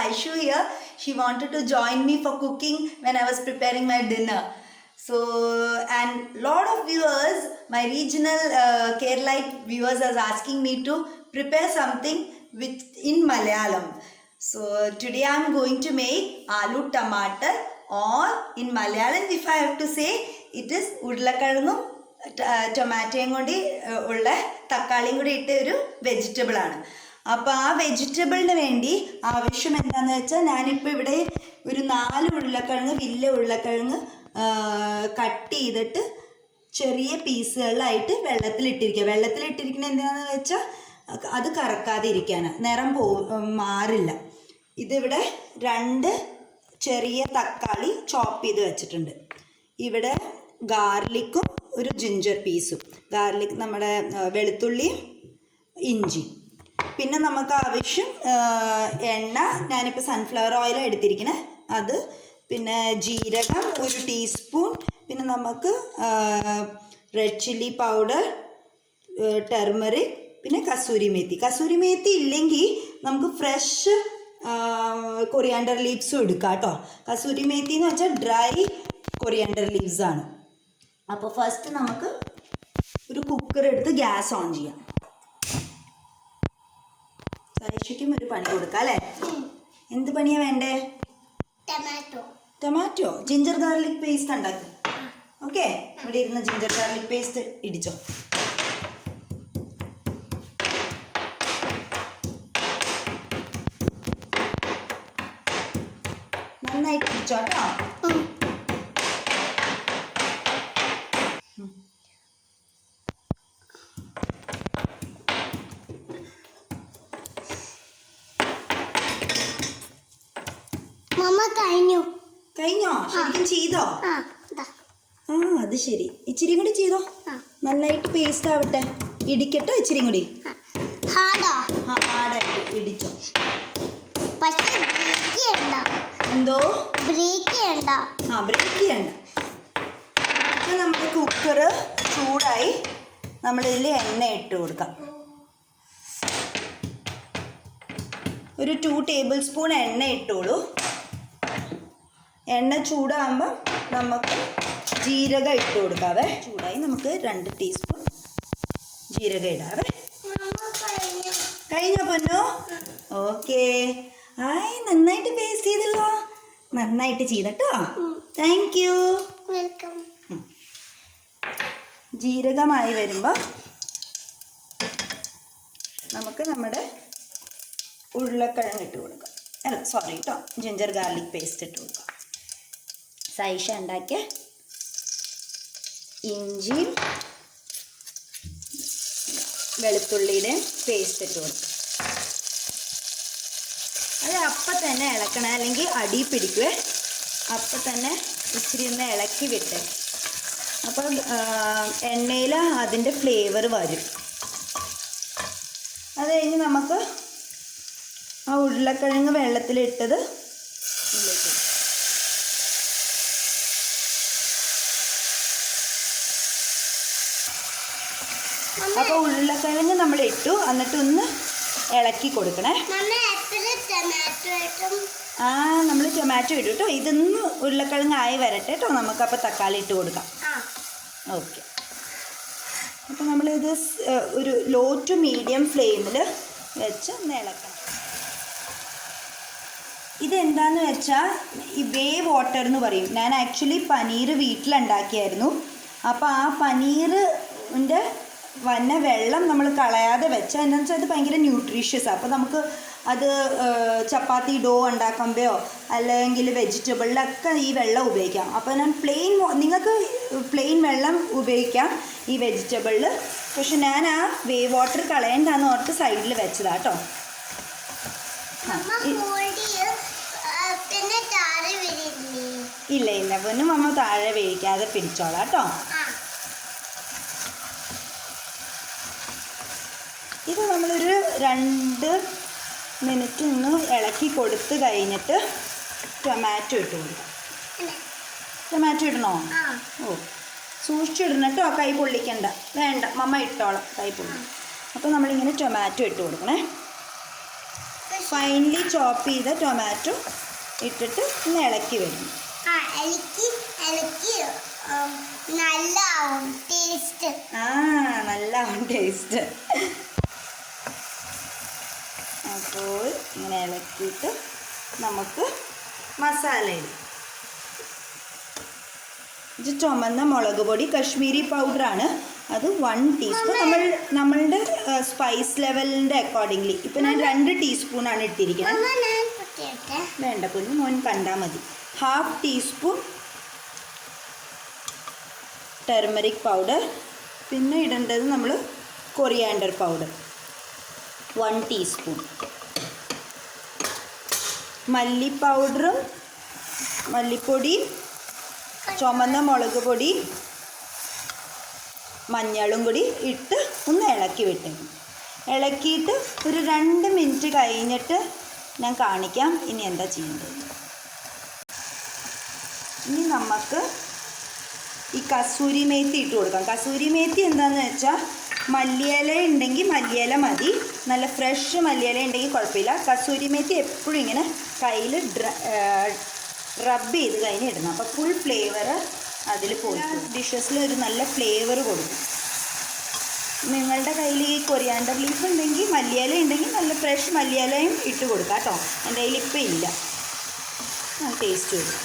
Aishu here. She wanted to join me for cooking when I was preparing my dinner. So, and lot of viewers, my regional Keralite viewers are asking me to prepare something in Malayalam. So today I am going to make aloo tamatar, or in Malayalam if I have to say it is ഉരുളക്കിഴങ്ങും ടൊമാറ്റോയും കൂടി ഉള്ള തക്കാളിയും കൂടി ഇട്ട ഒരു vegetable ആണ്. അപ്പോൾ ആ വെജിറ്റബിളിന് വേണ്ടി ആവശ്യം എന്താണെന്ന് വെച്ചാൽ ഞാനിപ്പോൾ ഇവിടെ ഒരു 4 ഉരുളക്കിഴങ്ങ് വലിയ ഉരുളക്കിഴങ്ങ് കട്ട് ചെയ്തിട്ട് ചെറിയ പീസുകളിലായിട്ട് വെള്ളത്തിലിട്ടിരിക്കുക. വെള്ളത്തിലിട്ടിരിക്കുന്നത് എന്തിനാണെന്ന് വെച്ചാൽ അത് കറക്കാതെ ഇരിക്കാൻ, നിറം മാറില്ല. ഇതിവിടെ 2 ചെറിയ തക്കാളി ചോപ്പ് ചെയ്ത് വെച്ചിട്ടുണ്ട്. ഇവിടെ ഗാർലിക്കും ഒരു ജിഞ്ചർ പീസും, ഗാർലിക് നമ്മുടെ വെളുത്തുള്ളിയും ഇഞ്ചി. പിന്നെ നമുക്ക് ആവശ്യം എണ്ണ, ഞാനിപ്പോൾ സൺഫ്ലവർ ഓയിലാണ് എടുത്തിരിക്കുന്നത്, അത്. പിന്നെ ജീരകം 1 ടീസ്പൂൺ. പിന്നെ നമുക്ക് റെഡ് ചില്ലി പൗഡർ, ടെർമറിക്, പിന്നെ കസൂരി മേത്തി. കസൂരി മേത്തി ഇല്ലെങ്കിൽ നമുക്ക് ഫ്രഷ് കൊറിയാണ്ടർ ലീവ്സും എടുക്കാം കേട്ടോ. കസൂരി മേത്തി എന്ന് വെച്ചാൽ ഡ്രൈ കൊറിയാണ്ടർ ലീവ്സ് ആണ്. അപ്പോൾ ഫസ്റ്റ് നമുക്ക് ഒരു കുക്കർ എടുത്ത് ഗ്യാസ് ഓൺ ചെയ്യാം. സൈഷയ്ക്കും ഒരു പണി കൊടുക്കാം അല്ലേ? എന്ത് പണിയാണ് വേണ്ടേ? ടൊമാറ്റോ ജിഞ്ചർ ഗാർലിക് പേസ്റ്റ് ഉണ്ടാക്കും. ഓക്കെ, ഇവിടെ ഇരുന്ന് ജിഞ്ചർ ഗാർലിക് പേസ്റ്റ് ഇടിച്ചോ. നന്നായിട്ട് ഇടിച്ചോ കേട്ടോ. കഴിഞ്ഞോ? ശരിക്കും ചെയ്തോ? അത് ശരി. ഇച്ചിരി കൂടി ചെയ്തോ, നന്നായിട്ട് പേസ്റ്റ് ആവട്ടെ. ഇടിക്കട്ടോ ഇച്ചിരി കൂടി. ഹാർഡായിട്ട് ഇടിച്ചോ. എന്തോ ബ്രേക്ക് ചെയ്യണ്ട. അപ്പം നമ്മുടെ കുക്കർ ചൂടായി. നമ്മളിതിൽ എണ്ണ ഇട്ട് കൊടുക്കാം. ഒരു 2 ടേബിൾ സ്പൂൺ എണ്ണ ഇട്ടോളൂ. എണ്ണ ചൂടാകുമ്പോൾ നമുക്ക് ജീരകം ഇട്ട് കൊടുക്കാവേ. ചൂടായി നമുക്ക് 2 ടീസ്പൂൺ ജീരകം ഇടാവേ. കഴിഞ്ഞോ പൊന്നോ? ഓക്കെ. നന്നായിട്ട് പേസ്റ്റ് ചെയ്തല്ലോ. നന്നായിട്ട് ചെയ്തട്ടോ. Thank you. വെൽക്കം. ജീരകമായി വരുമ്പോൾ നമുക്ക് നമ്മുടെ ഉരുളക്കിഴങ്ങ് ഇട്ട് കൊടുക്കാം. അല്ല സോറി കേട്ടോ, ജിഞ്ചർ ഗാർലിക് പേസ്റ്റ് ഇട്ട് കൊടുക്കാം. സൈഷ ഉണ്ടാക്കിയ ഇഞ്ചിയും വെളുത്തുള്ളിയുടെയും പേസ്റ്റ് ഇട്ട് കൊടുക്കും. അത് അപ്പം തന്നെ ഇളക്കണം, അല്ലെങ്കിൽ അടി പിടിക്കുവേ. അപ്പം തന്നെ ഇച്ചിരി ഒന്ന് ഇളക്കി വിട്ടേ. അപ്പം എണ്ണയിൽ അതിൻ്റെ ഫ്ലേവർ വരും. അത് കഴിഞ്ഞ് നമുക്ക് ആ ഉരുളക്കിഴങ്ങ് വെള്ളത്തിലിട്ടത് ഇതിലേക്ക്. അപ്പോൾ ഉരുളക്കിഴങ്ങ് നമ്മൾ ഇട്ടു, എന്നിട്ട് ഒന്ന് ഇളക്കി കൊടുക്കണേ. നമ്മൾ ടൊമാറ്റോ ഇട്ടു കേട്ടോ. ഇതൊന്ന് ഉരുളക്കിഴങ്ങ് ആയി വരട്ടെ കേട്ടോ. നമുക്കപ്പോൾ തക്കാളി ഇട്ട് കൊടുക്കാം. ഓക്കെ. അപ്പോൾ നമ്മളിത് ഒരു ലോ ടു മീഡിയം ഫ്ലെയിമിൽ വെച്ച് ഒന്ന് ഇളക്കണം. ഇതെന്താന്ന് വെച്ചാൽ ഈ വേ വാട്ടർ എന്ന് പറയും. ഞാൻ ആക്ച്വലി പനീർ വീട്ടിലുണ്ടാക്കിയായിരുന്നു. അപ്പോൾ ആ പനീറിൻ്റെ വന്ന വെള്ളം നമ്മൾ കളയാതെ വെച്ചാൽ എന്താണെന്ന് വെച്ചാൽ അത് ഭയങ്കര ന്യൂട്രീഷ്യസ്. അപ്പോൾ നമുക്ക് അത് ചപ്പാത്തി ഡോ ഉണ്ടാക്കുമ്പോഴോ അല്ലെങ്കിൽ വെജിറ്റബിളിലൊക്കെ ഈ വെള്ളം ഉപയോഗിക്കാം. അപ്പോൾ ഞാൻ നിങ്ങൾക്ക് പ്ലെയിൻ വെള്ളം ഉപയോഗിക്കാം ഈ വെജിറ്റബിളിൽ. പക്ഷെ ഞാൻ ആ വേ വാട്ടർ കളയണ്ടെന്ന് ഓർത്ത് സൈഡിൽ വെച്ചതാണ് കേട്ടോ. ഇല്ല പൊന്നും അമ്മ താഴെ വേവിക്കാതെ പിടിച്ചോളാം കേട്ടോ. ഇത് നമ്മളൊരു 2 മിനിറ്റ് ഒന്ന് ഇളക്കി കൊടുത്ത് കഴിഞ്ഞിട്ട് ടൊമാറ്റോ ഇട്ട് കൊടുക്കാം. ടൊമാറ്റോ ഇടണോ? സൂക്ഷിച്ചിടണം കേട്ടോ, കൈ പൊള്ളിക്കണ്ട. വേണ്ട, മമ്മ ഇട്ടോളാം, കൈ പൊള്ളി. അപ്പോൾ നമ്മളിങ്ങനെ ടൊമാറ്റോ ഇട്ട് കൊടുക്കണേ. ഫൈൻലി ചോപ്പ് ചെയ്ത ടൊമാറ്റോ ഇട്ടിട്ട് ഒന്ന് ഇളക്കി വരും. നല്ലാവും ടേസ്റ്റ്. നല്ലാവും ടേസ്റ്റ്. അപ്പോൾ ഇങ്ങനെ ഇളക്കിയിട്ട് നമുക്ക് മസാല ഇടും. ഇത് ചുമന്ന മുളക് പൊടി കശ്മീരി പൗഡറാണ്. അത് 1 ടീസ്പൂൺ. നമ്മളുടെ സ്പൈസ് ലെവലിൻ്റെ അക്കോർഡിംഗ്ലി. ഇപ്പം ഞാൻ 2 ടീസ്പൂണാണ് ഇട്ടിരിക്കുന്നത്. വേണ്ട കുഞ്ഞ്, മോൻ കണ്ടാൽ മതി. 1/2 ടീസ്പൂൺ ടർമറിക് പൗഡർ. പിന്നെ ഇടേണ്ടത് നമ്മൾ കൊറിയാണ്ടർ പൗഡർ 1 ടീസ്പൂൺ. മല്ലി പൗഡറും മല്ലിപ്പൊടി, ചുമന്ന മുളക് പൊടി, മഞ്ഞളും കൂടി ഇട്ട് ഒന്ന് ഇളക്കി വിട്ടേക്കും. ഇളക്കിയിട്ട് ഒരു 2 മിനിറ്റ് കഴിഞ്ഞിട്ട് ഞാൻ കാണിക്കാം ഇനി എന്താ ചെയ്യേണ്ടത്. ഇനി നമുക്ക് ഈ കസൂരി മേത്തി ഇട്ട് കൊടുക്കാം. കസൂരി മേത്തി എന്താണെന്ന് വെച്ചാൽ മല്ലിയില ഉണ്ടെങ്കിൽ മല്ലിയില മതി, നല്ല ഫ്രഷ് മല്ലിയില ഉണ്ടെങ്കിൽ കുഴപ്പമില്ല. കസൂരി മേത്തി എപ്പോഴും ഇങ്ങനെ കയ്യിൽ റബ്ബ് ചെയ്ത് കഴിഞ്ഞ് ഇടണം. അപ്പോൾ ഫുൾ ഫ്ലേവർ അതിൽ പോയി ഡിഷസിൽ ഒരു നല്ല ഫ്ലേവർ കൊടുക്കും. നിങ്ങളുടെ കയ്യിൽ ഈ കൊറിയാണ്ടർ ലീഫ് ഉണ്ടെങ്കിൽ മല്ലിയില ഉണ്ടെങ്കിൽ നല്ല ഫ്രഷ് മല്ലിയിലയും ഇട്ട് കൊടുക്കാം കേട്ടോ. എൻ്റെ കയ്യിൽ ഇപ്പം ഇല്ല. ടേസ്റ്റ് വരും.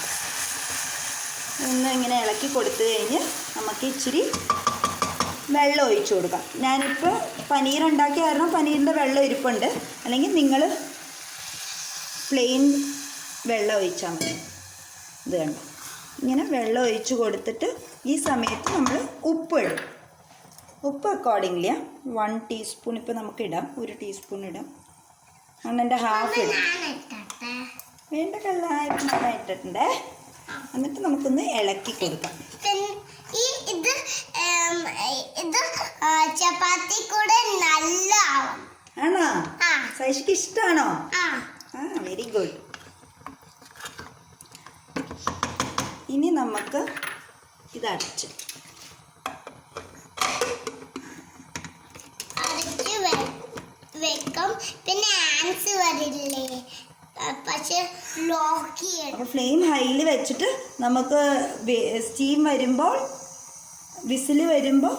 ഒന്ന് ഇങ്ങനെ ഇളക്കി കൊടുത്തു കഴിഞ്ഞ് നമുക്ക് ഇച്ചിരി വെള്ളം ഒഴിച്ചു കൊടുക്കാം. ഞാനിപ്പോൾ പനീർ ഉണ്ടാക്കിയ കാരണം പനീറിൻ്റെ വെള്ളം ഇരിപ്പുണ്ട്. അല്ലെങ്കിൽ നിങ്ങൾ പ്ലെയിൻ വെള്ളം ഒഴിച്ചാൽ മതി. ഇത് കണ്ടോ, ഇങ്ങനെ വെള്ളം ഒഴിച്ച് കൊടുത്തിട്ട് ഈ സമയത്ത് നമ്മൾ ഉപ്പ് ഇടും. ഉപ്പ് അക്കോർഡിംഗ്ലി 1 ടീസ്പൂൺ ഇപ്പം നമുക്ക് ഇടാം. 1 ടീസ്പൂൺ ഇടാം. അങ്ങനെ 1/2 ഇടാം. വേണ്ട കല്ലായിട്ട് നമ്മൾ ഇട്ടിട്ടുണ്ടേ. എന്നിട്ട് നമുക്കൊന്ന് ഇളക്കി കൊടുക്കാം. ചപ്പാത്തി കൂടെ നല്ല ആണോ? സൈഷിക്ക് ഇഷ്ടമാണോ? Very good. ഇനി നമുക്ക് ഇത് അടച്ച് വെക്കും. പിന്നെ ആൻസ് വരില്ലേ, പക്ഷെ അപ്പോൾ ഫ്ലെയിം ഹൈയിൽ വെച്ചിട്ട് നമുക്ക് സ്റ്റീം വരുമ്പോൾ വിസിൽ വരുമ്പോൾ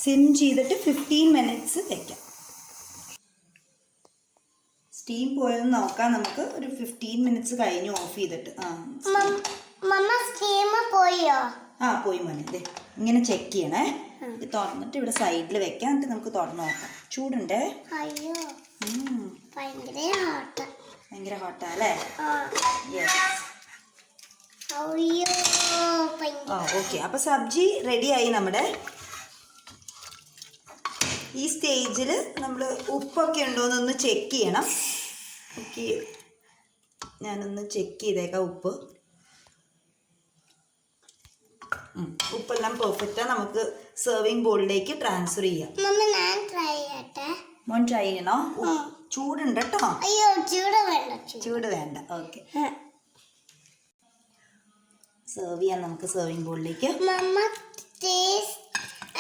സിം ചെയ്തിട്ട് 15 മിനിറ്റ്സ് വെക്കാം. സ്റ്റീം പോയെന്ന് നോക്കാം നമുക്ക്. ഒരു 15 മിനിറ്റ്സ് കഴിഞ്ഞ് ഓഫ് ചെയ്തിട്ട്. സ്റ്റീം പോയോ? പോയി മോനെ. ഇതേ ഇങ്ങനെ ചെക്ക് ചെയ്യണേ. ഇത് തുറന്നിട്ട് ഇവിടെ സൈഡിൽ വെക്കാം. എന്നിട്ട് നമുക്ക് തുറന്ന് നോക്കാം. ചൂടുണ്ടേ? അയ്യോ, ഭയങ്കര ഹോട്ടാ അല്ലേ? ഓക്കെ. അപ്പോൾ സബ്ജി റെഡിയായി നമ്മുടെ. ഈ സ്റ്റേജിൽ നമ്മൾ ഉപ്പൊക്കെ ഉണ്ടോയെന്നൊന്ന് ചെക്ക് ചെയ്യണം. ഓക്കെ, ഞാനൊന്ന് ചെക്ക് ചെയ്തേക്കാം ഉപ്പ്. ഉപ്പെല്ലാം പെർഫെക്റ്റാണ്. നമുക്ക് സെർവിങ് ബോളിലേക്ക് ട്രാൻസ്ഫർ ചെയ്യാം. മോൻ ട്രൈ ചെയ്യണോ? ചൂടുണ്ട് കേട്ടോ. അയ്യോ, ചൂട് വേണ്ട. ഓക്കെ, സെർവ് ചെയ്യാം നമുക്ക് സെർവിങ് ബോളിലേക്ക്.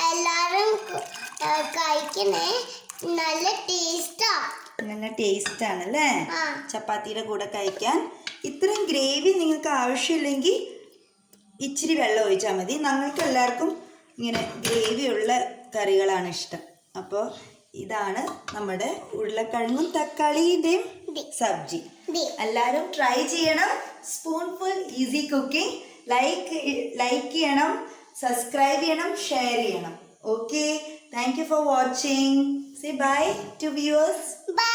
എല്ലാരും കഴിക്കണേ. നല്ല ടേസ്റ്റാ. നല്ല ടേസ്റ്റ് ആണല്ലേ? ചപ്പാത്തിയുടെ കൂടെ കഴിക്കാൻ. ഇത്രയും ഗ്രേവി നിങ്ങൾക്ക് ആവശ്യമില്ലെങ്കിൽ ഇച്ചിരി വെള്ളം ഒഴിച്ചാൽ മതി. ഞങ്ങൾക്ക് എല്ലാവർക്കും ഇങ്ങനെ ഗ്രേവിയുള്ള കറികളാണ് ഇഷ്ടം. അപ്പോൾ ഇതാണ് നമ്മുടെ ഉരുളക്കിഴങ്ങും തക്കാളിയുടെയും സബ്ജി. എല്ലാവരും ട്രൈ ചെയ്യണം. സ്പൂൺഫുൾ ഈസി കുക്കിംഗ്. ലൈക്ക് ചെയ്യണം, സബ്സ്ക്രൈബ് ചെയ്യണം, ഷെയർ ചെയ്യണം. Okay, thank you for watching. Say bye to viewers. Bye.